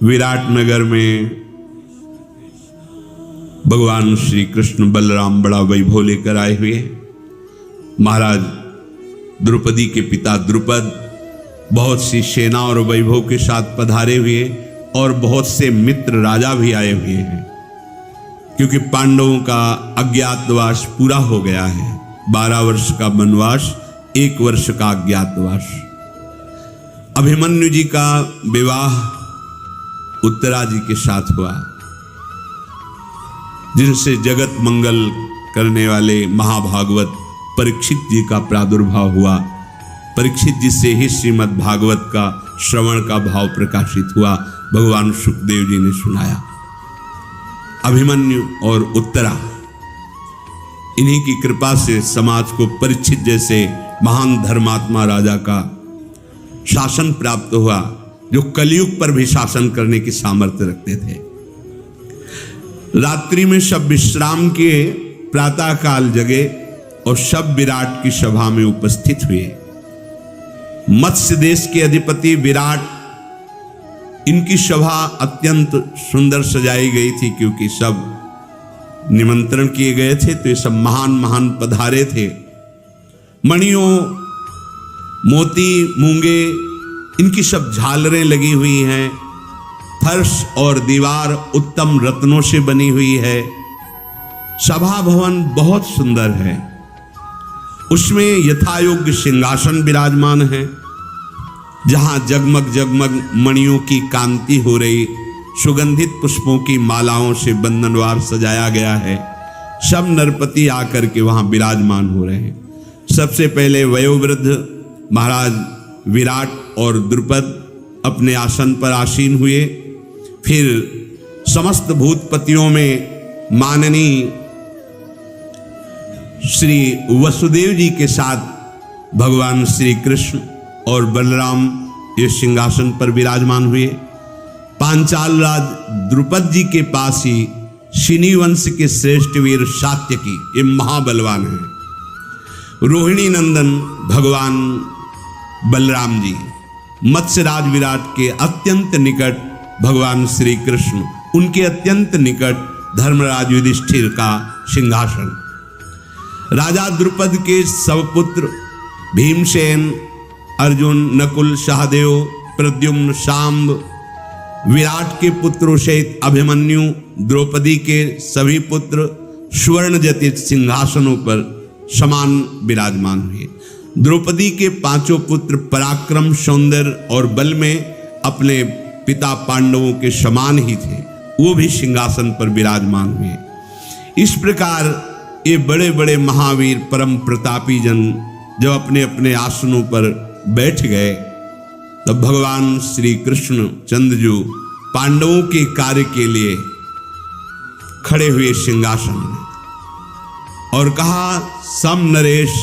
विराट नगर में भगवान श्री कृष्ण बलराम बड़ा वैभव लेकर आए हुए। महाराज द्रौपदी के पिता द्रुपद बहुत सी सेना और वैभव के साथ पधारे हुए और बहुत से मित्र राजा भी आए हुए हैं, क्योंकि पांडवों का अज्ञातवास पूरा हो गया है। 12 वर्ष का वनवास, 1 वर्ष का अज्ञातवास। अभिमन्यु जी का विवाह उत्तरा जी के साथ हुआ, जिनसे जगत मंगल करने वाले महाभागवत परीक्षित जी का प्रादुर्भाव हुआ। परीक्षित जी से ही श्रीमद् भागवत का श्रवण का भाव प्रकाशित हुआ। भगवान सुखदेव जी ने सुनाया। अभिमन्यु और उत्तरा, इन्हीं की कृपा से समाज को परीक्षित जैसे महान धर्मात्मा राजा का शासन प्राप्त हुआ, जो कलयुग पर भी शासन करने की सामर्थ्य रखते थे। रात्रि में सब विश्राम किए, प्रातः काल जगे और सब विराट की सभा में उपस्थित हुए। मत्स्य देश के अधिपति विराट, इनकी सभा अत्यंत सुंदर सजाई गई थी, क्योंकि सब निमंत्रण किए गए थे, तो ये सब महान महान पधारे थे। मणियों, मोती, मूंगे, इनकी सब झालरें लगी हुई हैं। फर्श और दीवार उत्तम रत्नों से बनी हुई है। सभा भवन बहुत सुंदर है। उसमें यथायोग्य सिंहासन विराजमान है, जहां जगमग जगमग मणियों की कांति हो रही, सुगंधित पुष्पों की मालाओं से बंधनवार सजाया गया है। सब नरपति आकर के वहां विराजमान हो रहे हैं। सबसे पहले वयोवृद्ध महाराज विराट और द्रुपद अपने आसन पर आसीन हुए। फिर समस्त भूतपतियों में माननीय श्री वसुदेव जी के साथ भगवान श्री कृष्ण और बलराम इस सिंहासन पर विराजमान हुए। पांचाल राज द्रुपद जी के पास ही शिनी वंश के श्रेष्ठ वीर सात्यकी, ये महाबलवान हैं। रोहिणी नंदन भगवान बलराम जी, मत्स्यराज विराट के अत्यंत निकट भगवान श्री कृष्ण, उनके अत्यंत निकट धर्मराज युधिष्ठिर का सिंहासन। राजा द्रुपद के सब पुत्र भीमसेन, अर्जुन, नकुल, सहदेव, प्रद्युम्न, शांब, विराट के पुत्रों सहित अभिमन्यु, द्रौपदी के सभी पुत्र स्वर्ण जटित सिंहासनों पर समान विराजमान हुए। द्रौपदी के 5 पुत्र पराक्रम, सौंदर्य और बल में अपने पिता पांडवों के समान ही थे, वो भी सिंहासन पर विराजमान हुए। इस प्रकार ये बड़े बड़े महावीर परम प्रतापी जन जब अपने अपने आसनों पर बैठ गए, तब भगवान श्री कृष्ण चंद्रजू पांडवों के कार्य के लिए खड़े हुए सिंहासन में और कहा, सम नरेश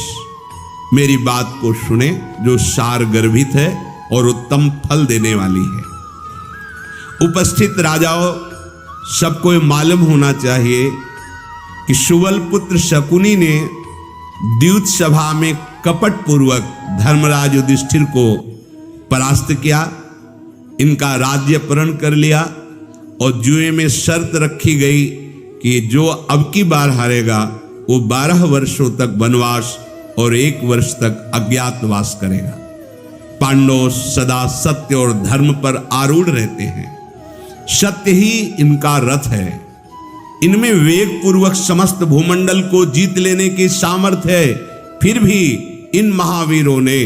मेरी बात को सुने, जो सार गर्भित है और उत्तम फल देने वाली है। उपस्थित राजाओं, सबको मालूम होना चाहिए कि सुबल पुत्र शकुनी ने द्यूत सभा में कपट पूर्वक धर्मराज युधिष्ठिर को परास्त किया, इनका राज्य अपहरण कर लिया और जुए में शर्त रखी गई कि जो अब की बार हारेगा वो 12 वर्षों तक वनवास और 1 वर्ष तक अज्ञातवास करेगा। पांडव सदा सत्य और धर्म पर आरूढ़ रहते हैं। सत्य ही इनका रथ है। इनमें वेग पूर्वक समस्त भूमंडल को जीत लेने की सामर्थ्य है। फिर भी इन महावीरों ने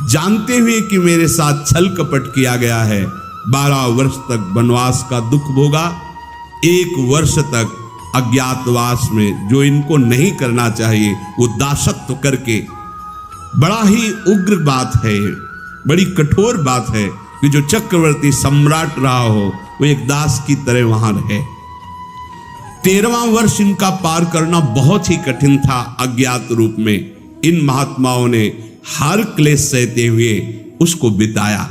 जानते हुए कि मेरे साथ छल कपट किया गया है, 12 वर्ष तक वनवास का दुख भोगा, 1 वर्ष तक अज्ञातवास में, जो इनको नहीं करना चाहिए वो दासत्व करके। बड़ा ही उग्र बात है, बड़ी कठोर बात है कि जो चक्रवर्ती सम्राट रहा हो वो एक दास की तरह वहां रहे। 13वां वर्ष इनका पार करना बहुत ही कठिन था। अज्ञात रूप में इन महात्माओं ने हर क्लेश सहते हुए उसको बिताया।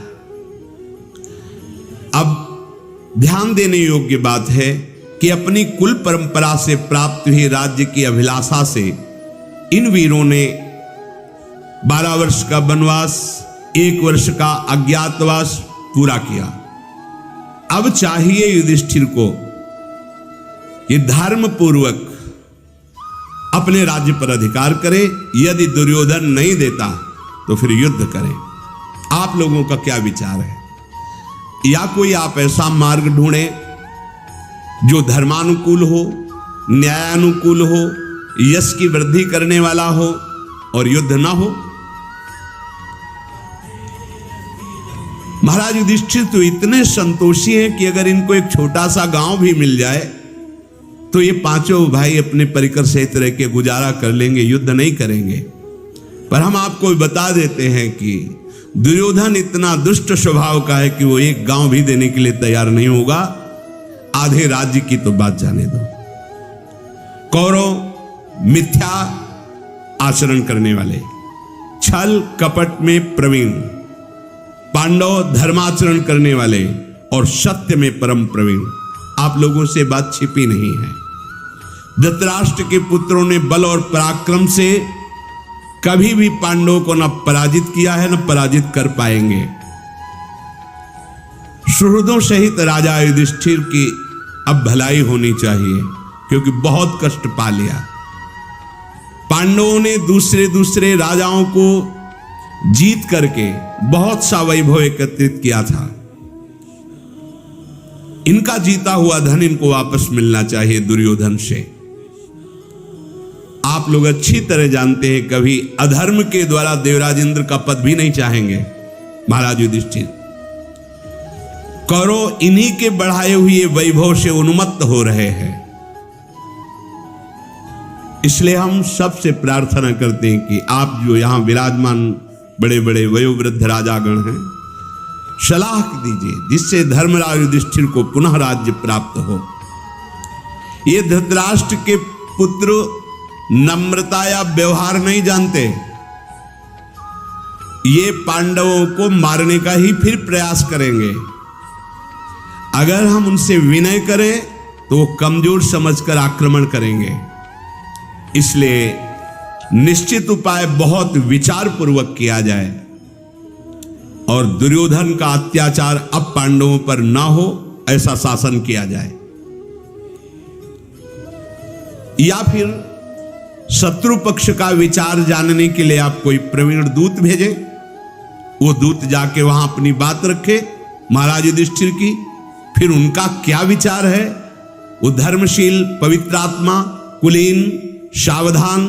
अब ध्यान देने योग्य बात है कि अपनी कुल परंपरा से प्राप्त हुई राज्य की अभिलाषा से इन वीरों ने 12 वर्ष का वनवास, 1 वर्ष का अज्ञातवास पूरा किया। अब चाहिए युधिष्ठिर को कि धर्म पूर्वक अपने राज्य पर अधिकार करे। यदि दुर्योधन नहीं देता तो फिर युद्ध करें। आप लोगों का क्या विचार है? या कोई आप ऐसा मार्ग ढूंढे जो धर्मानुकूल हो, न्यायानुकूल हो, यश की वृद्धि करने वाला हो और युद्ध ना हो। महाराज युधिष्ठिर तो इतने संतोषी हैं कि अगर इनको एक छोटा सा गांव भी मिल जाए तो ये पांचों भाई अपने परिकर सहित रह के गुजारा कर लेंगे, युद्ध नहीं करेंगे। पर हम आपको बता देते हैं कि दुर्योधन इतना दुष्ट स्वभाव का है कि वो एक गांव भी देने के लिए तैयार नहीं होगा। आधे राज्य की तो बात जाने दो। कौरव मिथ्या आचरण करने वाले, छल कपट में प्रवीण, पांडव धर्माचरण करने वाले और सत्य में परम प्रवीण। आप लोगों से बात छिपी नहीं है। धृतराष्ट्र के पुत्रों ने बल और पराक्रम से कभी भी पांडवों को न पराजित किया है, न पराजित कर पाएंगे। सुहृदों सहित राजा युधिष्ठिर की अब भलाई होनी चाहिए, क्योंकि बहुत कष्ट पा लिया। पांडवों ने दूसरे राजाओं को जीत करके बहुत सा वैभव एकत्रित किया था। इनका जीता हुआ धन इनको वापस मिलना चाहिए दुर्योधन से। आप लोग अच्छी तरह जानते हैं, कभी अधर्म के द्वारा देवराज इंद्र का पद भी नहीं चाहेंगे महाराज युधिष्ठिर। कौरव इन्हीं के बढ़ाए हुए वैभव से उन्मत्त हो रहे हैं। इसलिए हम सबसे प्रार्थना करते हैं कि आप जो यहां विराजमान बड़े बड़े वयोवृद्ध राजागण हैं, सलाह दीजिए जिससे धर्मराज युधिष्ठिर को पुनः राज्य प्राप्त हो। ये धृतराष्ट्र के पुत्र नम्रता या व्यवहार नहीं जानते। ये पांडवों को मारने का ही फिर प्रयास करेंगे। अगर हम उनसे विनय करें तो वो कमजोर समझकर आक्रमण करेंगे। इसलिए निश्चित उपाय बहुत विचार पूर्वक किया जाए और दुर्योधन का अत्याचार अब पांडवों पर ना हो, ऐसा शासन किया जाए। या फिर शत्रु पक्ष का विचार जानने के लिए आप कोई प्रवीण दूत भेजें। वो दूत जाके वहां अपनी बात रखे महाराज युधिष्ठिर की, फिर उनका क्या विचार है। वो धर्मशील, पवित्रात्मा, कुलीन, सावधान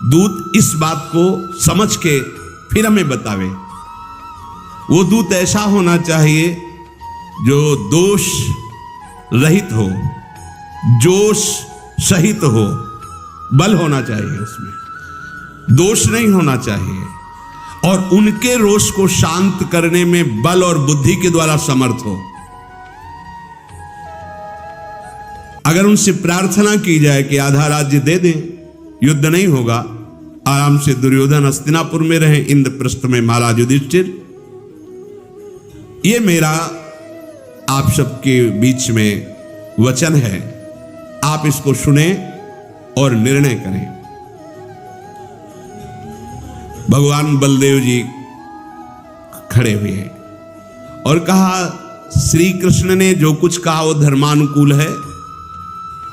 दूत इस बात को समझ के फिर हमें बतावे। वो दूत ऐसा होना चाहिए जो दोष रहित हो, जोश सहित हो, बल होना चाहिए, उसमें दोष नहीं होना चाहिए, और उनके रोष को शांत करने में बल और बुद्धि के द्वारा समर्थ हो। अगर उनसे प्रार्थना की जाए कि आधा राज्य दे दें, युद्ध नहीं होगा, आराम से दुर्योधन हस्तिनापुर में रहे, इंद्रप्रस्थ में महाराज युधिष्ठिर। ये मेरा आप सबके बीच में वचन है, आप इसको सुने और निर्णय करें। भगवान बलदेव जी खड़े हुए हैं और कहा, श्री कृष्ण ने जो कुछ कहा वो धर्मानुकूल है,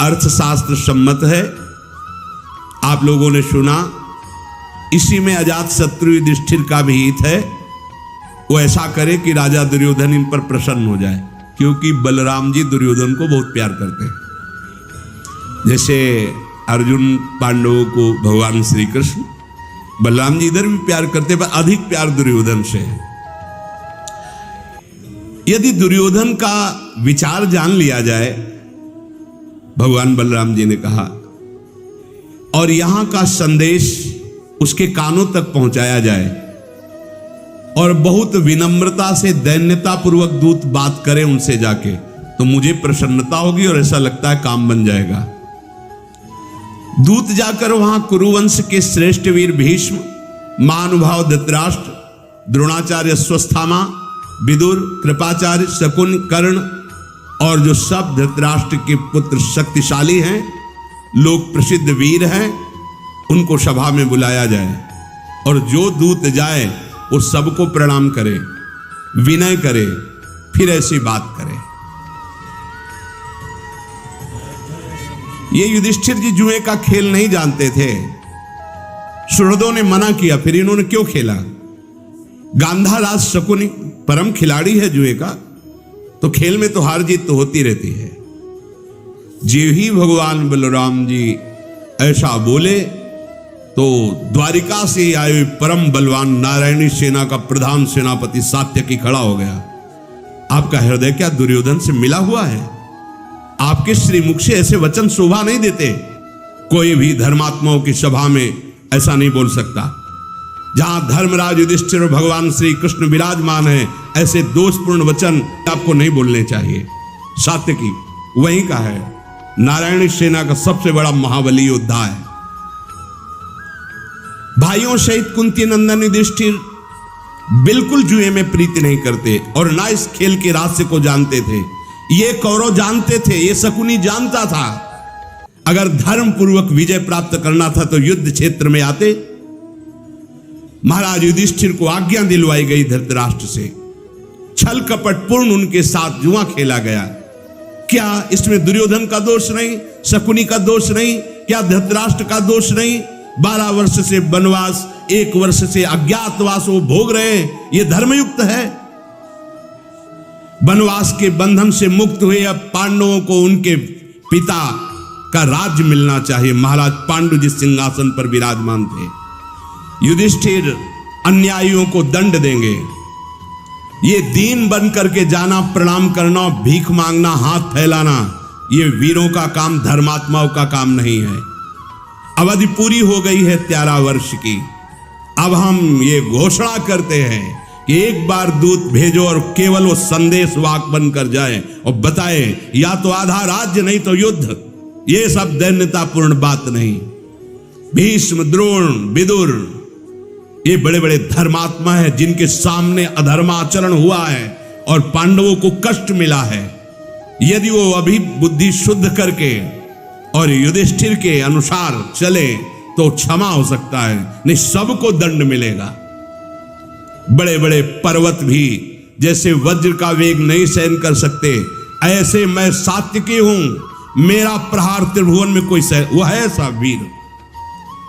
अर्थशास्त्र सम्मत है। आप लोगों ने सुना, इसी में अजात शत्रु युधिष्ठिर का भी हित है। वो ऐसा करे कि राजा दुर्योधन इन पर प्रसन्न हो जाए, क्योंकि बलराम जी दुर्योधन को बहुत प्यार करते हैं। जैसे अर्जुन पांडवों को भगवान श्री कृष्ण, बलराम जी इधर भी प्यार करते, पर अधिक प्यार दुर्योधन से है। यदि दुर्योधन का विचार जान लिया जाए, भगवान बलराम जी ने कहा, और यहां का संदेश उसके कानों तक पहुंचाया जाए और बहुत विनम्रता से दैन्यता पूर्वक दूत बात करे उनसे जाके, तो मुझे प्रसन्नता होगी और ऐसा लगता है काम बन जाएगा। दूत जाकर वहां कुरुवंश के श्रेष्ठ वीर भीष्म, महानुभाव धृतराष्ट्र, द्रोणाचार्य, अश्वत्थामा, विदुर, कृपाचार्य, शकुन, कर्ण और जो सब धृतराष्ट्र के पुत्र शक्तिशाली हैं, लोग प्रसिद्ध वीर हैं, उनको सभा में बुलाया जाए और जो दूत जाए वो सबको प्रणाम करे, विनय करे, फिर ऐसी बात करे। ये युधिष्ठिर जी जुए का खेल नहीं जानते थे। सुहृदों ने मना किया, फिर इन्होंने क्यों खेला? गांधाराज शकुनी परम खिलाड़ी है जुए का, तो खेल में तो हार जीत तो होती रहती है। जो ही भगवान बलराम जी ऐसा बोले तो द्वारिका से आए परम बलवान नारायणी सेना का प्रधान सेनापति सात्यकी खड़ा हो गया। आपका हृदय क्या दुर्योधन से मिला हुआ है? आपके श्रीमुख से ऐसे वचन शोभा नहीं देते। कोई भी धर्मात्माओं की सभा में ऐसा नहीं बोल सकता। जहां धर्मराज युधिष्ठिर और भगवान श्री कृष्ण विराजमान है, ऐसे दोषपूर्ण वचन आपको नहीं बोलने चाहिए। सात्यकी वहीं का है, नारायणी सेना का सबसे बड़ा महाबली योद्धा है। भाइयों सहित कुंती नंदन युधिष्ठिर बिल्कुल जुए में प्रीति नहीं करते और ना इस खेल के रहस्य को जानते थे। ये कौरव जानते थे, ये शकुनी जानता था। अगर धर्म पूर्वक विजय प्राप्त करना था तो युद्ध क्षेत्र में आते। महाराज युधिष्ठिर को आज्ञा दिलवाई गई धृतराष्ट्र से। छल कपट पूर्ण उनके साथ जुआ खेला गया। क्या इसमें दुर्योधन का दोष नहीं? शकुनी का दोष नहीं? क्या धृतराष्ट्र का दोष नहीं? 12 वर्ष से वनवास, 1 वर्ष से अज्ञातवास वो भोग रहे हैं, ये धर्मयुक्त है? वनवास के बंधन से मुक्त हुए अब पांडवों को उनके पिता का राज्य मिलना चाहिए। महाराज पांडु जिस सिंहासन पर विराजमान थे, युधिष्ठिर अन्यायियों को दंड देंगे। ये दीन बन करके जाना, प्रणाम करना, भीख मांगना, हाथ फैलाना, ये वीरों का काम, धर्मात्माओं का काम नहीं है। अवधि पूरी हो गई है 13 वर्ष की। अब हम ये घोषणा करते हैं कि एक बार दूत भेजो और केवल वो संदेश वाक बनकर जाए और बताए, या तो आधा राज्य नहीं तो युद्ध। ये सब दैन्यतापूर्ण बात नहीं। भीष्म, द्रोण, विदुर, ये बड़े बड़े धर्मात्मा हैं जिनके सामने अधर्माचरण हुआ है और पांडवों को कष्ट मिला है। यदि वो अभी बुद्धि शुद्ध करके और युधिष्ठिर के अनुसार चले तो क्षमा हो सकता है, नहीं सबको दंड मिलेगा। बड़े बड़े पर्वत भी जैसे वज्र का वेग नहीं सहन कर सकते, ऐसे मैं सात्यकी हूं। मेरा प्रहार त्रिभुवन में कोई सह, वो है ऐसा वीर,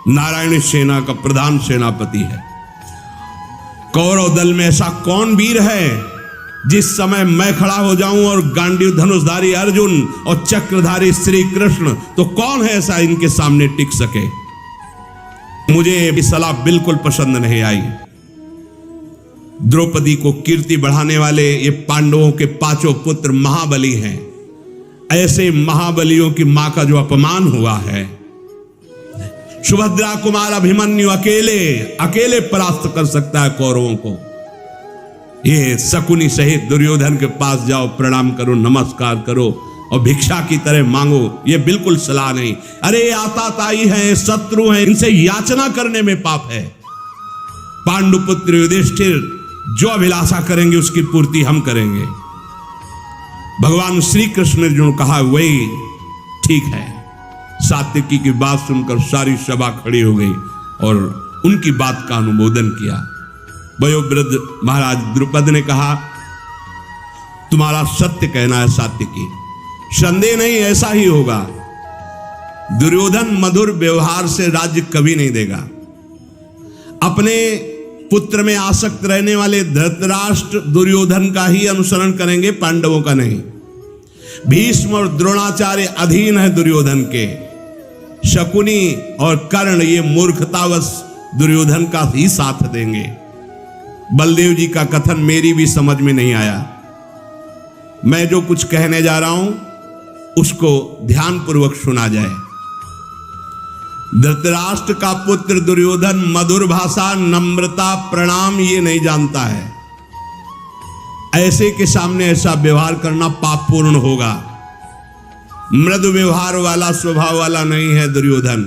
नारायणी सेना का प्रधान सेनापति है। कौरव दल में ऐसा कौन वीर है जिस समय मैं खड़ा हो जाऊं और गांडीव धनुषधारी अर्जुन और चक्रधारी श्री कृष्ण, तो कौन है ऐसा इनके सामने टिक सके? मुझे ये सलाह बिल्कुल पसंद नहीं आई। द्रौपदी को कीर्ति बढ़ाने वाले ये पांडवों के 5 पुत्र महाबली हैं। ऐसे महाबलियों की मां का जो अपमान हुआ है, सुभद्रा कुमार अभिमन्यु अकेले परास्त कर सकता है कौरवों को। ये शकुनी सहित दुर्योधन के पास जाओ, प्रणाम करो, नमस्कार करो और भिक्षा की तरह मांगो, ये बिल्कुल सलाह नहीं। अरे आताताई हैं, शत्रु हैं, इनसे याचना करने में पाप है। पांडुपुत्र युधिष्ठिर जो अभिलाषा करेंगे उसकी पूर्ति हम करेंगे। भगवान श्री कृष्ण ने जो कहा वही ठीक है। सात्यकी की बात सुनकर सारी सभा खड़ी हो गई और उनकी बात का अनुमोदन किया। वयोवृद्ध महाराज द्रुपद ने कहा, तुम्हारा सत्य कहना है सात्यकी, संदेह नहीं ऐसा ही होगा। दुर्योधन मधुर व्यवहार से राज्य कभी नहीं देगा। अपने पुत्र में आसक्त रहने वाले धृतराष्ट्र दुर्योधन का ही अनुसरण करेंगे, पांडवों का नहीं। भीष्म और द्रोणाचार्य अधीन है दुर्योधन के। शकुनी और कर्ण ये मूर्खतावश दुर्योधन का ही साथ देंगे। बलदेव जी का कथन मेरी भी समझ में नहीं आया। मैं जो कुछ कहने जा रहा हूं उसको ध्यानपूर्वक सुना जाए। धृतराष्ट्र का पुत्र दुर्योधन मधुर भाषा, नम्रता, प्रणाम ये नहीं जानता है। ऐसे के सामने ऐसा व्यवहार करना पापपूर्ण होगा। मृदु व्यवहार वाला, स्वभाव वाला नहीं है दुर्योधन।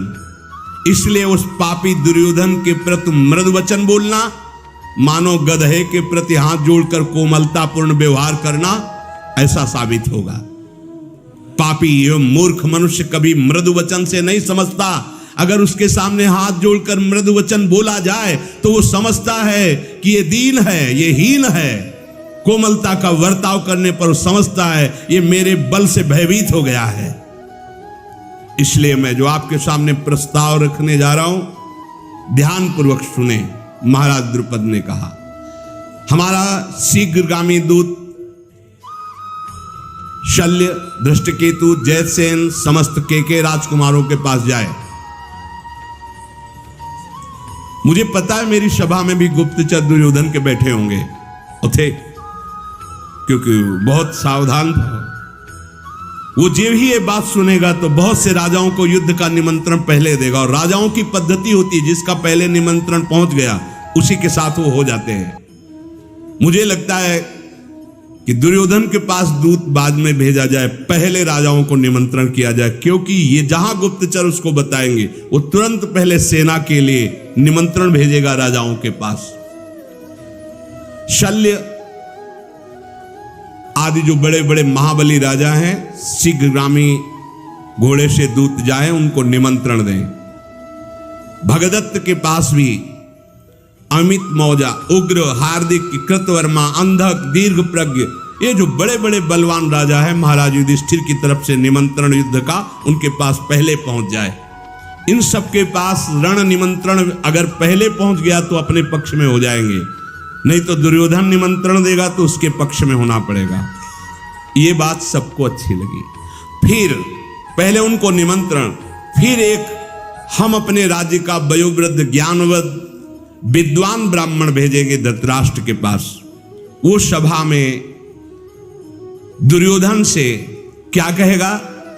इसलिए उस पापी दुर्योधन के प्रति मृदु वचन बोलना, मानो गधे के प्रति हाथ जोड़कर कोमलतापूर्ण व्यवहार करना, ऐसा साबित होगा। पापी एवं मूर्ख मनुष्य कभी मृदु वचन से नहीं समझता। अगर उसके सामने हाथ जोड़कर मृदु वचन बोला जाए तो वो समझता है कि ये दीन है, ये हीन है। कोमलता का वर्ताव करने पर समझता है ये मेरे बल से भयभीत हो गया है। इसलिए मैं जो आपके सामने प्रस्ताव रखने जा रहा हूं, ध्यानपूर्वक सुने। महाराज द्रुपद ने कहा, हमारा शीघ्रगामी दूत शल्य, धृष्टकेतु, जयसेन, समस्त के राजकुमारों के पास जाए। मुझे पता है मेरी सभा में भी गुप्तचर दुर्योधन के बैठे होंगे थे, क्योंकि बहुत सावधान था। वो जब ही ये बात सुनेगा तो बहुत से राजाओं को युद्ध का निमंत्रण पहले देगा, और राजाओं की पद्धति होती है जिसका पहले निमंत्रण पहुंच गया उसी के साथ वो हो जाते हैं। मुझे लगता है कि दुर्योधन के पास दूत बाद में भेजा जाए, पहले राजाओं को निमंत्रण किया जाए, क्योंकि ये जहां गुप्तचर उसको बताएंगे वो तुरंत पहले सेना के लिए निमंत्रण भेजेगा राजाओं के पास। शल्य आदि जो बड़े बड़े महाबली राजा हैं, शीघ्रगामी घोड़े से दूत जाए, उनको निमंत्रण दें। भगदत्त के पास भी अमित मौजा, उग्र, हार्दिक, कृतवर्मा, अंधक, दीर्घ प्रज्ञ, ये जो बड़े बड़े बलवान राजा है, महाराज युधिष्ठिर की तरफ से निमंत्रण युद्ध का उनके पास पहले पहुंच जाए। इन सबके पास रण निमंत्रण अगर पहले पहुंच गया तो अपने पक्ष में हो जाएंगे, नहीं तो दुर्योधन निमंत्रण देगा तो उसके पक्ष में होना पड़ेगा। ये बात सबको अच्छी लगी। फिर पहले उनको निमंत्रण, फिर एक हम अपने राज्य का वयोवृद्ध ज्ञानवद विद्वान ब्राह्मण भेजेंगे धृतराष्ट्र के पास। वो सभा में दुर्योधन से क्या कहेगा,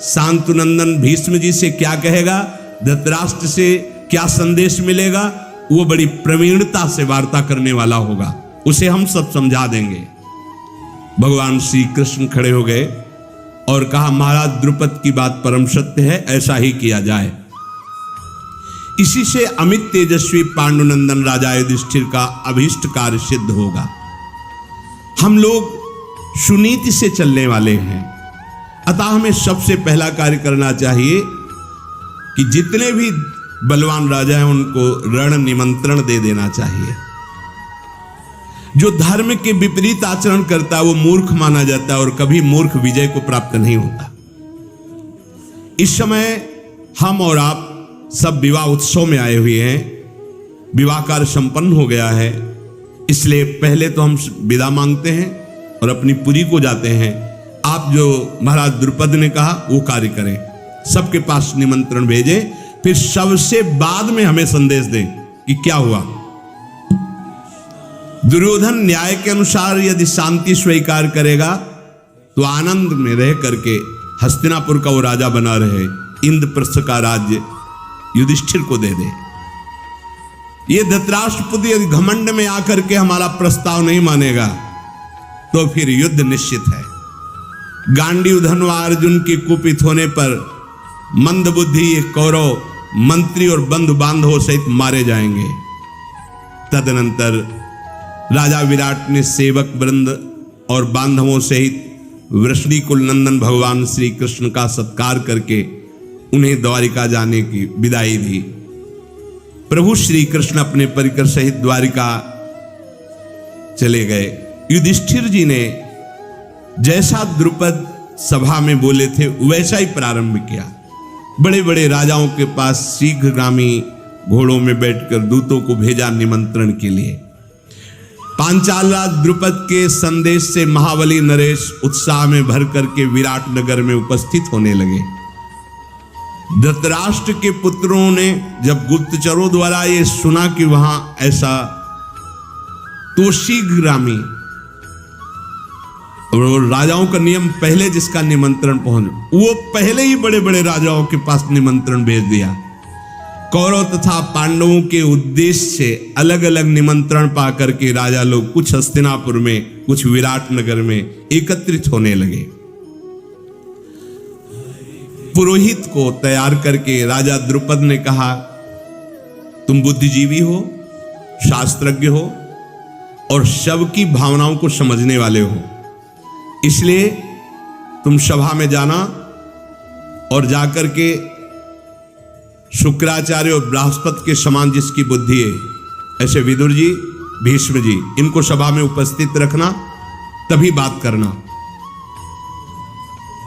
शांतुनंदन भीष्म जी से क्या कहेगा, धृतराष्ट्र से क्या संदेश मिलेगा, वो बड़ी प्रवीणता से वार्ता करने वाला होगा, उसे हम सब समझा देंगे। भगवान श्री कृष्ण खड़े हो गए और कहा, महाराज द्रुपद की बात परम सत्य है, ऐसा ही किया जाए। इसी से अमित तेजस्वी पांडुनंदन राजा युधिष्ठिर का अभीष्ट कार्य सिद्ध होगा। हम लोग सुनीति से चलने वाले हैं, अतः हमें सबसे पहला कार्य करना चाहिए कि जितने भी बलवान राजा हैं उनको रण निमंत्रण दे देना चाहिए। जो धर्म के विपरीत आचरण करता है वो मूर्ख माना जाता है, और कभी मूर्ख विजय को प्राप्त नहीं होता। इस समय हम और आप सब विवाह उत्सव में आए हुए हैं, विवाह कार्य संपन्न हो गया है, इसलिए पहले तो हम विदा मांगते हैं और अपनी पुरी को जाते हैं। आप जो महाराज द्रुपद ने कहा वो कार्य करें, सबके पास निमंत्रण भेजें, फिर सबसे बाद में हमें संदेश दें कि क्या हुआ। दुर्योधन न्याय के अनुसार यदि शांति स्वीकार करेगा तो आनंद में रह करके हस्तिनापुर का वो राजा बना रहे, इंद्रप्रस्थ का राज्य युधिष्ठिर को दे दे। ये धृतराष्ट्रपुत्र यदि घमंड में आकर के हमारा प्रस्ताव नहीं मानेगा तो फिर युद्ध निश्चित है। गांडीव धनवा अर्जुन के कुपित होने पर मंदबुद्धि ये कौरव मंत्री और बंधु बांधवों सहित मारे जाएंगे। तदनंतर राजा विराट ने सेवक वृंद और बांधवों सहित वृष्णि कुल नंदन भगवान श्री कृष्ण का सत्कार करके उन्हें द्वारिका जाने की विदाई दी। प्रभु श्री कृष्ण अपने परिकर सहित द्वारिका चले गए। युधिष्ठिर जी ने जैसा द्रुपद सभा में बोले थे वैसा ही प्रारंभ किया। बड़े बड़े राजाओं के पास शीघ्रगामी घोड़ों में बैठकर दूतों को भेजा निमंत्रण के लिए। पांचाल राज द्रुपद के संदेश से महाबली नरेश उत्साह में भर करके विराट नगर में उपस्थित होने लगे। धृतराष्ट्र के पुत्रों ने जब गुप्तचरों द्वारा ये सुना कि वहां ऐसा, तो शीघ्रगामी, और राजाओं का नियम पहले जिसका निमंत्रण पहुंच, वो पहले ही बड़े बड़े राजाओं के पास निमंत्रण भेज दिया। कौरव तथा पांडवों के उद्देश्य से अलग अलग निमंत्रण पाकर के राजा लोग कुछ हस्तिनापुर में, कुछ विराट नगर में एकत्रित होने लगे। पुरोहित को तैयार करके राजा द्रुपद ने कहा, तुम बुद्धिजीवी हो, शास्त्रज्ञ हो और सबकी भावनाओं को समझने वाले हो, इसलिए तुम सभा में जाना और जाकर के शुक्राचार्य और बृहस्पति के समान जिसकी बुद्धि है, ऐसे विदुर जी, भीष्म जी, इनको सभा में उपस्थित रखना, तभी बात करना।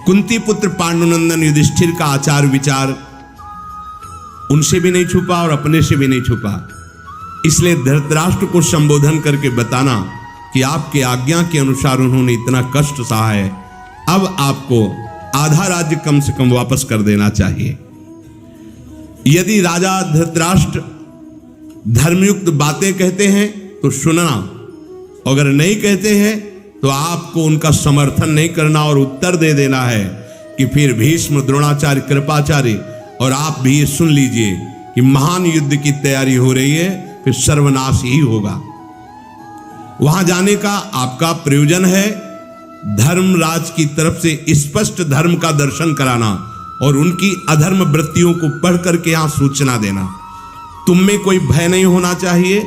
कुंती पुत्र पांडुनंदन युधिष्ठिर का आचार विचार उनसे भी नहीं छुपा और अपने से भी नहीं छुपा। इसलिए धृतराष्ट्र को संबोधन करके बताना कि आपके आज्ञा के अनुसार उन्होंने इतना कष्ट सहा है, अब आपको आधा राज्य कम से कम वापस कर देना चाहिए। यदि राजा धृतराष्ट्र धर्मयुक्त बातें कहते हैं तो सुनना, अगर नहीं कहते हैं तो आपको उनका समर्थन नहीं करना और उत्तर दे देना है कि फिर भीष्म, द्रोणाचार्य, कृपाचार्य और आप भी ये सुन लीजिए कि महान युद्ध की तैयारी हो रही है, फिर सर्वनाश ही होगा। वहां जाने का आपका प्रयोजन है धर्मराज की तरफ से स्पष्ट धर्म का दर्शन कराना और उनकी अधर्म वृत्तियों को पढ़ करके यहां सूचना देना। तुम में कोई भय नहीं होना चाहिए,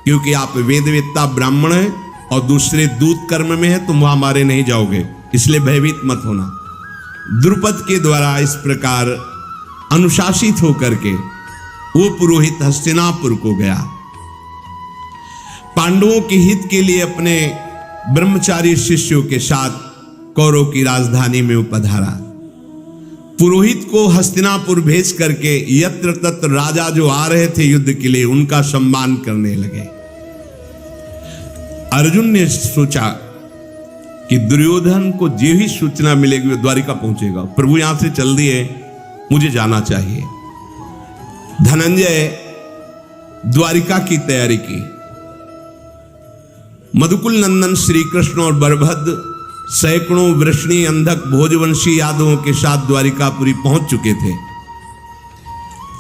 क्योंकि आप वेदवेत्ता ब्राह्मण हैं और दूसरे दूत कर्म में हैं, तुम वहां मारे नहीं जाओगे, इसलिए भयभीत मत होना। द्रुपद के द्वारा इस प्रकार अनुशासित होकर के वो पुरोहित हस्तिनापुर को गया। पांडवों के हित के लिए अपने ब्रह्मचारी शिष्यों के साथ कौरव की राजधानी में उपधारा। पुरोहित को हस्तिनापुर भेज करके यत्र तत्र राजा जो आ रहे थे युद्ध के लिए उनका सम्मान करने लगे। अर्जुन ने सोचा कि दुर्योधन को जो ही सूचना मिलेगी वो द्वारिका पहुंचेगा, प्रभु यहां से चल दिए, मुझे जाना चाहिए। धनंजय द्वारिका की तैयारी की। मधुकुल नंदन श्री कृष्ण और बलभद्र सैकड़ों वृष्णि, अंधक, भोजवंशी यादवों के साथ द्वारिकापुरी पहुंच चुके थे।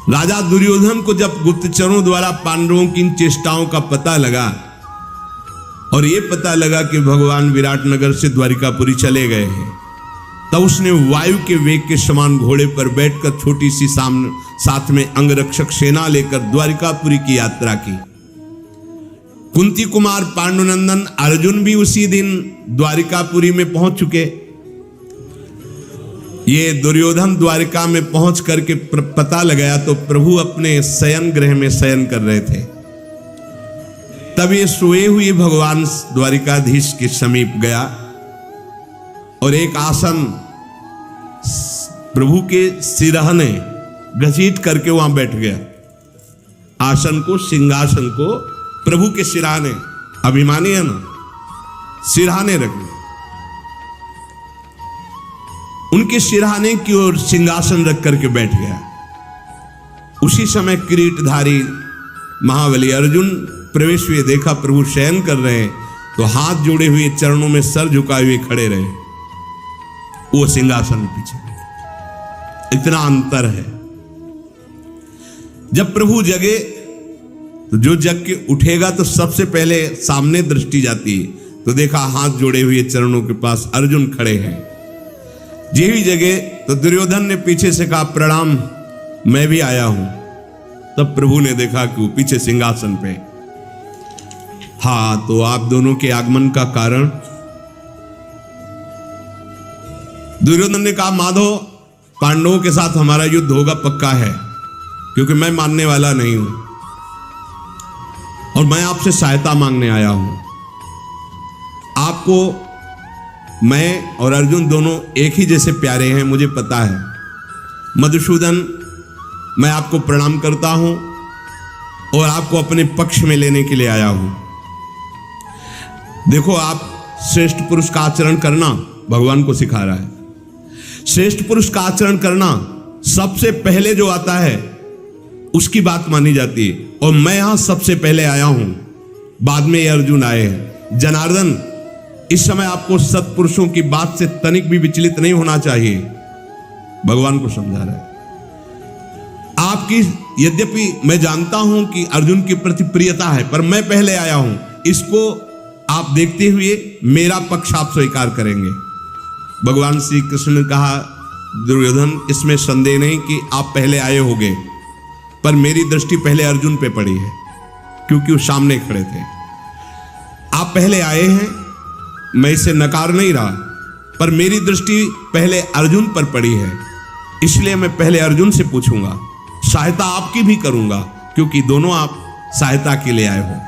राजा दुर्योधन को जब गुप्तचरों द्वारा पांडवों की इन चेष्टाओं का पता लगा और यह पता लगा कि भगवान विराटनगर से द्वारिकापुरी चले गए हैं, तब उसने वायु के वेग के समान घोड़े पर बैठकर छोटी सी साथ में अंगरक्षक सेना लेकर द्वारिकापुरी की यात्रा की। कुंती कुमार पांडुनंदन अर्जुन भी उसी दिन द्वारिकापुरी में पहुंच चुके। ये दुर्योधन द्वारिका में पहुंच करके पता लगाया तो प्रभु अपने शयन गृह में शयन कर रहे थे। तब ये सोए हुए भगवान द्वारिकाधीश के समीप गया और एक आसन प्रभु के सिरहने घसीट करके वहां बैठ गया। आसन को, सिंहासन को प्रभु के सिरहाने, अभिमानी है ना, सिरहाने रख दिया। उनके सिरहाने की ओर सिंहासन रख करके बैठ गया। उसी समय किरीटधारी महाबली अर्जुन प्रवेश हुए, देखा प्रभु शयन कर रहे हैं तो हाथ जोड़े हुए चरणों में सर झुकाए हुए खड़े रहे। वो सिंहासन में पीछे, इतना अंतर है। जब प्रभु जगे तो जो जग के उठेगा तो सबसे पहले सामने दृष्टि जाती है, तो देखा हाथ जोड़े हुए चरणों के पास अर्जुन खड़े हैं। जे ही जगे तो दुर्योधन ने पीछे से कहा प्रणाम, मैं भी आया हूं। तब प्रभु ने देखा कि वो पीछे सिंहासन पे। हाँ, तो आप दोनों के आगमन का कारण? दुर्योधन ने कहा माधव, पांडवों के साथ हमारा युद्ध होगा, पक्का है, क्योंकि मैं मानने वाला नहीं हूं और मैं आपसे सहायता मांगने आया हूं। आपको मैं और अर्जुन दोनों एक ही जैसे प्यारे हैं, मुझे पता है। मधुसूदन, मैं आपको प्रणाम करता हूं और आपको अपने पक्ष में लेने के लिए आया हूं। देखो, आप श्रेष्ठ पुरुष का आचरण करना भगवान को सिखा रहा है। श्रेष्ठ पुरुष का आचरण करना सबसे पहले जो आता है उसकी बात मानी जाती है, और मैं यहां सबसे पहले आया हूं, बाद में ये अर्जुन आए हैं। जनार्दन, इस समय आपको सत्पुरुषों की बात से तनिक भी विचलित नहीं होना चाहिए, भगवान को समझा रहा है। आपकी, यद्यपि मैं जानता हूं कि अर्जुन के प्रति प्रियता है, पर मैं पहले आया हूं, इसको आप देखते हुए मेरा पक्ष आप स्वीकार करेंगे। भगवान श्री कृष्ण ने कहा दुर्योधन, इसमें संदेह नहीं कि आप पहले आए होंगे, पर मेरी दृष्टि पहले अर्जुन पे पड़ी है, क्योंकि वो सामने खड़े थे। आप पहले आए हैं, मैं इसे नकार नहीं रहा, पर मेरी दृष्टि पहले अर्जुन पर पड़ी है, इसलिए मैं पहले अर्जुन से पूछूंगा, सहायता आपकी भी करूंगा, क्योंकि दोनों आप सहायता के लिए आए हो।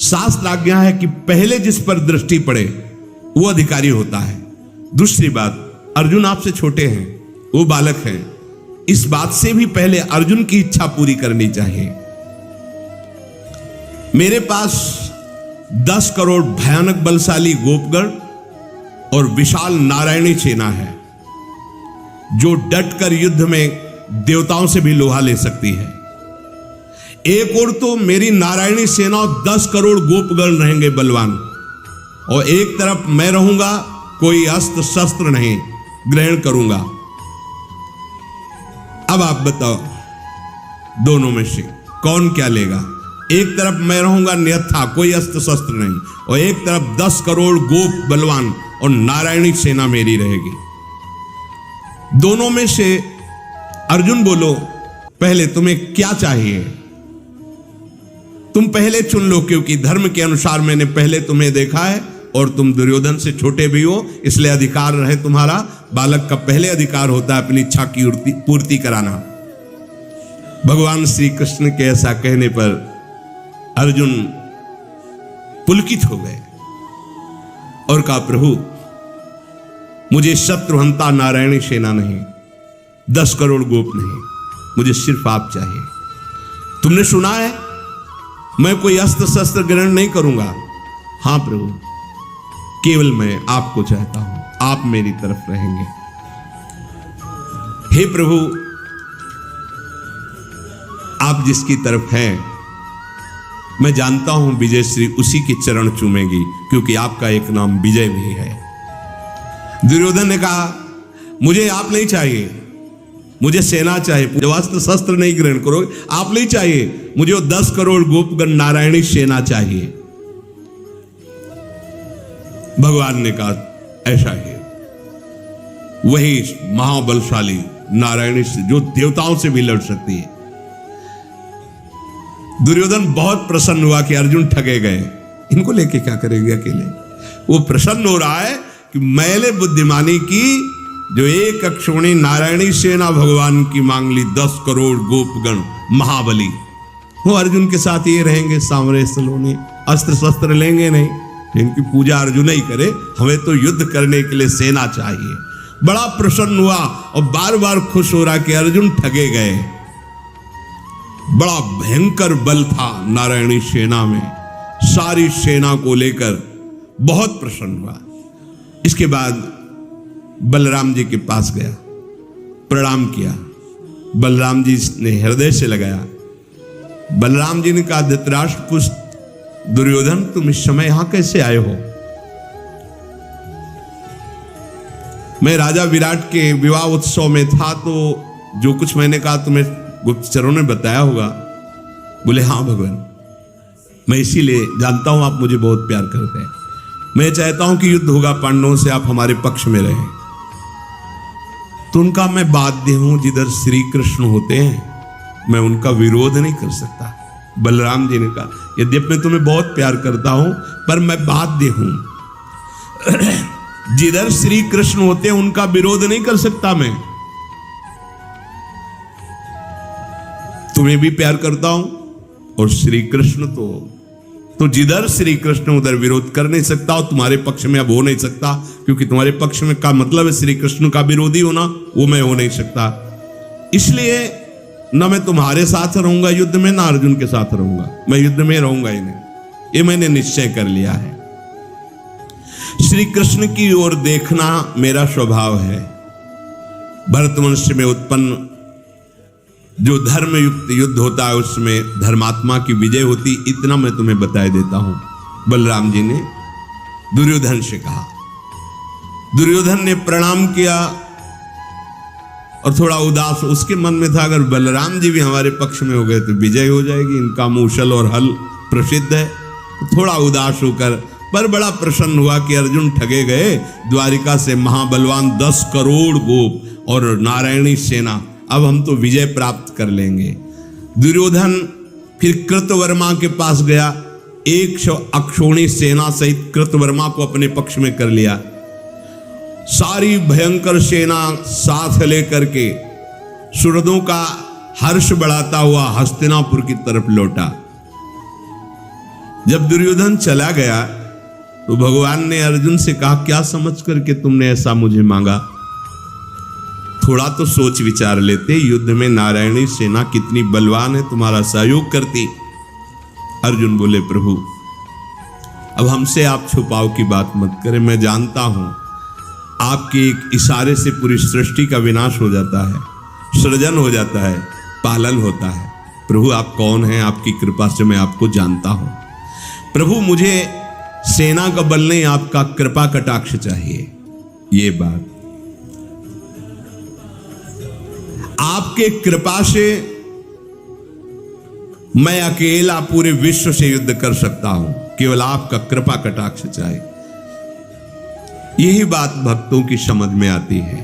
शास्त्र आज्ञा है कि पहले जिस पर दृष्टि पड़े वो अधिकारी होता है। दूसरी बात, अर्जुन आपसे छोटे हैं, वो बालक हैं, इस बात से भी पहले अर्जुन की इच्छा पूरी करनी चाहिए। मेरे पास 10 करोड़ भयानक बलशाली गोपगण और विशाल नारायणी सेना है, जो डटकर युद्ध में देवताओं से भी लोहा ले सकती है। एक और तो मेरी नारायणी सेना 10 करोड़ गोपगण रहेंगे बलवान, और एक तरफ मैं रहूंगा, कोई अस्त्र शस्त्र नहीं ग्रहण करूंगा। अब आप बताओ, दोनों में से कौन क्या लेगा? एक तरफ मैं रहूंगा निहत्था, कोई अस्त्र शस्त्र नहीं, और एक तरफ 10 करोड़ गोप बलवान और नारायणी सेना मेरी रहेगी। दोनों में से अर्जुन बोलो, पहले तुम्हें क्या चाहिए? तुम पहले चुन लो, क्योंकि धर्म के अनुसार मैंने पहले तुम्हें देखा है और तुम दुर्योधन से छोटे भी हो, इसलिए अधिकार रहे तुम्हारा। बालक का पहले अधिकार होता है अपनी इच्छा की पूर्ति कराना। भगवान श्री कृष्ण के ऐसा कहने पर अर्जुन पुलकित हो गए और कहा, प्रभु मुझे शत्रुहंता नारायणी सेना नहीं, 10 करोड़ गोप नहीं, मुझे सिर्फ आप चाहिए। तुमने सुना है मैं कोई अस्त्र शस्त्र ग्रहण नहीं करूंगा। हां प्रभु, केवल मैं आपको चाहता हूं, आप मेरी तरफ रहेंगे। हे प्रभु, आप जिसकी तरफ हैं, मैं जानता हूं विजय श्री उसी के चरण चूमेगी, क्योंकि आपका एक नाम विजय भी है। दुर्योधन ने कहा, मुझे आप नहीं चाहिए, मुझे सेना चाहिए, जब अस्त्र शस्त्र नहीं ग्रहण करोगे आप नहीं चाहिए, मुझे वो 10 करोड़ गोपगण नारायणी सेना चाहिए। भगवान ने कहा, ऐसा ही वही महाबलशाली नारायणी से जो देवताओं से भी लड़ सकती है। दुर्योधन बहुत प्रसन्न हुआ कि अर्जुन ठगे गए, इनको लेके क्या करेंगे अकेले। वो प्रसन्न हो रहा है कि मैंने बुद्धिमानी की, जो एक अक्षोणी नारायणी सेना भगवान की मांग ली, 10 करोड़ गोपगण महाबली, वो अर्जुन के साथ ये रहेंगे सांवरे सलोनी, अस्त्र शस्त्र लेंगे नहीं, इनकी पूजा अर्जुन ही करे, हमें तो युद्ध करने के लिए सेना चाहिए। बड़ा प्रसन्न हुआ और बार बार खुश हो रहा कि अर्जुन ठगे गए। बड़ा भयंकर बल था नारायणी सेना में, सारी सेना को लेकर बहुत प्रसन्न हुआ। इसके बाद बलराम जी के पास गया, प्रणाम किया। बलराम जी ने हृदय से लगाया। बलराम जी ने कहा, धृतराष्ट्र पुत्र दुर्योधन, तुम इस समय यहां कैसे आए हो? मैं राजा विराट के विवाह उत्सव में था, तो जो कुछ मैंने कहा तुम्हें गुप्तचरों ने बताया होगा। बोले, हाँ भगवान, मैं इसीलिए जानता हूं आप मुझे बहुत प्यार करते हैं। मैं चाहता हूं कि युद्ध होगा पांडवों से, आप हमारे पक्ष में रहें। तो उनका मैं बाध्य हूं, जिधर श्री कृष्ण होते हैं मैं उनका विरोध नहीं कर सकता। बलराम जी ने कहा, यद्यपि मैं तुम्हें बहुत प्यार करता हूं, पर मैं बाध्य हूं, जिधर श्री कृष्ण होते हैं उनका विरोध नहीं कर सकता मैं। तुम्हें भी प्यार करता हूं, और श्री कृष्ण तो जिधर श्री कृष्ण उधर विरोध कर नहीं सकता, और तुम्हारे पक्ष में अब हो नहीं सकता, क्योंकि तुम्हारे पक्ष में का मतलब है श्री कृष्ण का विरोधी होना, वो मैं हो नहीं सकता। इसलिए न मैं तुम्हारे साथ रहूंगा युद्ध में, ना अर्जुन के साथ रहूंगा, मैं युद्ध में रहूंगा ही नहीं, ये मैंने निश्चय कर लिया है। श्री कृष्ण की ओर देखना मेरा स्वभाव है। भरतवंश में उत्पन्न जो धर्म युक्त युद्ध होता है उसमें धर्मात्मा की विजय होती, इतना मैं तुम्हें बताए देता हूं। बलराम जी ने दुर्योधन से कहा। दुर्योधन ने प्रणाम किया और थोड़ा उदास उसके मन में था, अगर बलराम जी भी हमारे पक्ष में हो गए तो विजय हो जाएगी, इनका मूसल और हल प्रसिद्ध है। तो थोड़ा उदास होकर, पर बड़ा प्रसन्न हुआ कि अर्जुन ठगे गए। द्वारिका से महाबलवान 10 करोड़ गोप और नारायणी सेना, अब हम तो विजय प्राप्त कर लेंगे। दुर्योधन फिर कृतवर्मा के पास गया, 100 अक्षोणी सेना सहित कृतवर्मा को अपने पक्ष में कर लिया। सारी भयंकर सेना साथ लेकर के सुरदों का हर्ष बढ़ाता हुआ हस्तिनापुर की तरफ लौटा। जब दुर्योधन चला गया तो भगवान ने अर्जुन से कहा, क्या समझ करके तुमने ऐसा मुझे मांगा? थोड़ा तो सोच विचार लेते, युद्ध में नारायणी सेना कितनी बलवान है, तुम्हारा सहयोग करती। अर्जुन बोले प्रभु अब हमसे आप छुपाव की बात मत करें, मैं जानता हूं आपके एक इशारे से पूरी सृष्टि का विनाश हो जाता है, सृजन हो जाता है, पालन होता है। प्रभु आप कौन हैं, आपकी कृपा से मैं आपको जानता हूं। प्रभु मुझे सेना का बल नहीं, आपका कृपा कटाक्ष चाहिए। ये बात आपके कृपा से मैं अकेला पूरे विश्व से युद्ध कर सकता हूं, केवल आपका कृपा कटाक्ष चाहिए। यही बात भक्तों की समझ में आती है।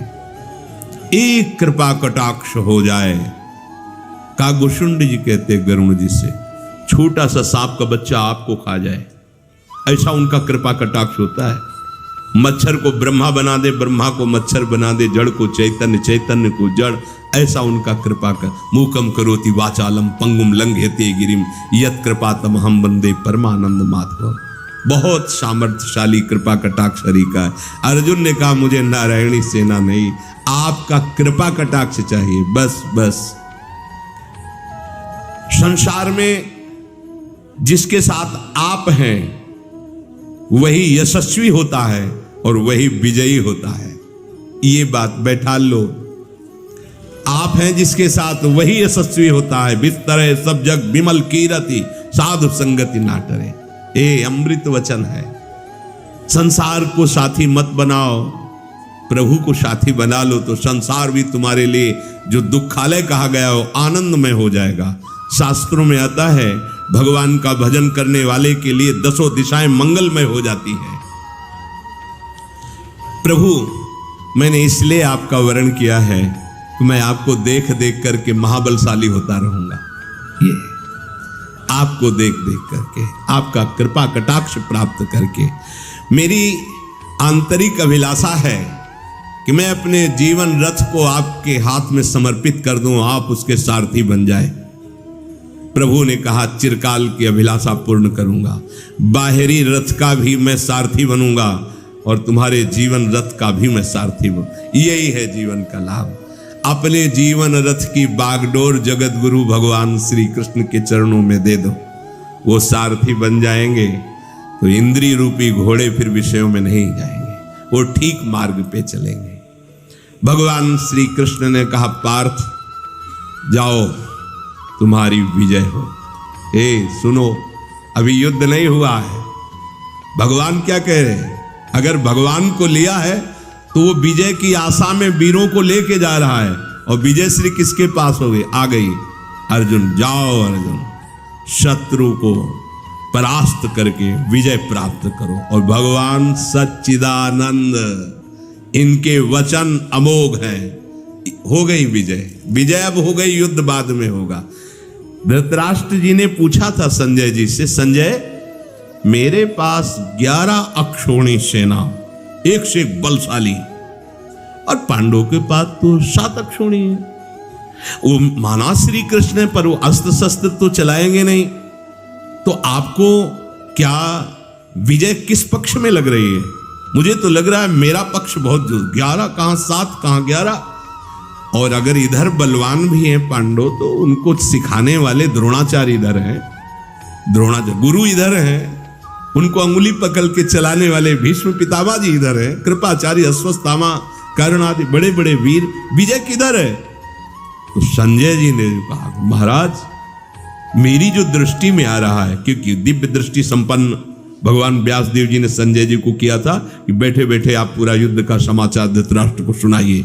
एक कृपा कटाक्ष हो जाए, कागभूषुंड जी कहते गरुण जी से, छोटा सा सांप का बच्चा आपको खा जाए, ऐसा उनका कृपा कटाक्ष होता है। मच्छर को ब्रह्मा बना दे, ब्रह्मा को मच्छर बना दे, जड़ को चैतन्य, चैतन्य को जड़, ऐसा उनका कृपा कर। मूकम करोति वाचालम पंगुम लंघयते गिरिम यत् कृपातम हम वंदे परमानंद माधव। बहुत सामर्थ्यशाली कृपा कटाक्ष हरि का है। अर्जुन ने कहा मुझे नारायणी सेना नहीं, आपका कृपा कटाक्ष चाहिए, बस बस। संसार में जिसके साथ आप हैं वही यशस्वी होता है और वही विजयी होता है। ये बात बैठा लो, आप हैं जिसके साथ वही यशस्वी होता है। बिस्तरे सब जग विमल कीरति साधु संगति ना टरे। ये अमृत वचन है। संसार को साथी मत बनाओ, प्रभु को साथी बना लो तो संसार भी तुम्हारे लिए जो दुखालय कहा गया हो आनंदमय हो जाएगा। शास्त्रों में आता है भगवान का भजन करने वाले के लिए 10 दिशाएं मंगलमय हो जाती है। प्रभु मैंने इसलिए आपका वर्ण किया है कि मैं आपको देख देख करके महाबलशाली होता रहूंगा। ये आपको देख देख करके, आपका कृपा कटाक्ष प्राप्त करके मेरी आंतरिक अभिलाषा है कि मैं अपने जीवन रथ को आपके हाथ में समर्पित कर दूं, आप उसके सारथी बन जाए। प्रभु ने कहा चिरकाल की अभिलाषा पूर्ण करूंगा, बाहरी रथ का भी मैं सारथी बनूंगा और तुम्हारे जीवन रथ का भी मैं सारथी बनूंगा। यही है जीवन का लाभ। अपने जीवन रथ की बागडोर जगत गुरु भगवान श्री कृष्ण के चरणों में दे दो, वो सारथी बन जाएंगे तो इंद्रिय रूपी घोड़े फिर विषयों में नहीं जाएंगे, वो ठीक मार्ग पे चलेंगे। भगवान श्री कृष्ण ने कहा पार्थ जाओ तुम्हारी विजय हो। सुनो अभी युद्ध नहीं हुआ है। भगवान क्या कह रहे हैं, अगर भगवान को लिया है तो वो विजय की आशा में वीरों को लेके जा रहा है और विजय श्री किसके पास हो गई, आ गई। अर्जुन जाओ, अर्जुन शत्रु को परास्त करके विजय प्राप्त करो। और भगवान सच्चिदानंद, इनके वचन अमोघ हैं। हो गई विजय, विजय अब हो गई, युद्ध बाद में होगा। धृतराष्ट्र जी ने पूछा था संजय जी से, संजय मेरे पास 11 अक्षौणी सेना, एक से एक बलशाली, और पांडवों के पास तो 7 अक्षौणी है। वो माना श्री कृष्ण है पर वो अस्त्र शस्त्र तो चलाएंगे नहीं, तो आपको क्या विजय किस पक्ष में लग रही है? मुझे तो लग रहा है मेरा पक्ष बहुत जोर, 11 कहां 7 कहां 11। और अगर इधर बलवान भी हैं पांडव तो उनको सिखाने वाले द्रोणाचार्य इधर हैं, द्रोणाचार्य गुरु इधर हैं, उनको अंगुली पकड़ के चलाने वाले भीष्म पितामह जी इधर हैं, कृपाचार्य अश्वत्थामा कर्ण आदि बड़े बड़े वीर, विजय किधर है? तो संजय जी ने कहा महाराज मेरी जो दृष्टि में आ रहा है, क्योंकि दिव्य दृष्टि संपन्न भगवान व्यास देव जी ने संजय जी को किया था कि बैठे बैठे आप पूरा युद्ध का समाचार धृतराष्ट्र को सुनाइए।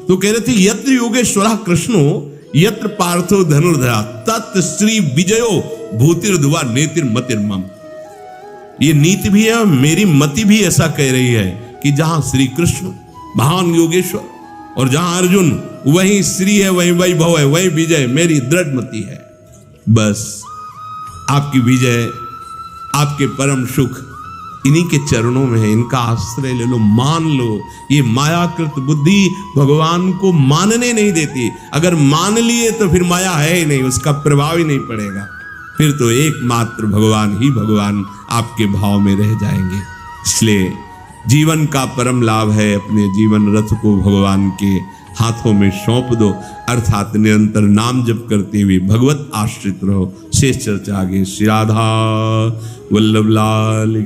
तो कह रहे थे यत्र योगेश्वरः कृष्णो यत्र पार्थो धनुर्धरा तत् श्री विजयो भूतिर्धुवा नेतिर्मतिर्मम। ये नीति भी है, मेरी मति भी ऐसा कह रही है कि जहां श्री कृष्ण महान योगेश्वर और जहां अर्जुन वही श्री है, वही वैभव है, वही विजय मेरी दृढ़ मति है। बस आपकी विजय, आपके परम सुख इन्हीं के चरणों में है, इनका आश्रय ले लो, मान लो। ये मायाकृत बुद्धि भगवान को मानने नहीं देती। अगर मान लिए तो फिर माया है ही नहीं, उसका प्रभाव ही नहीं पड़ेगा, फिर तो एकमात्र भगवान ही भगवान आपके भाव में रह जाएंगे। इसलिए जीवन का परम लाभ है अपने जीवन रथ को भगवान के हाथों में सौंप दो, अर्थात निरंतर नाम जप करते हुए भगवत आश्रित रहो। शेष चर्चा आगे। श्री राधा वल्लभ लाल।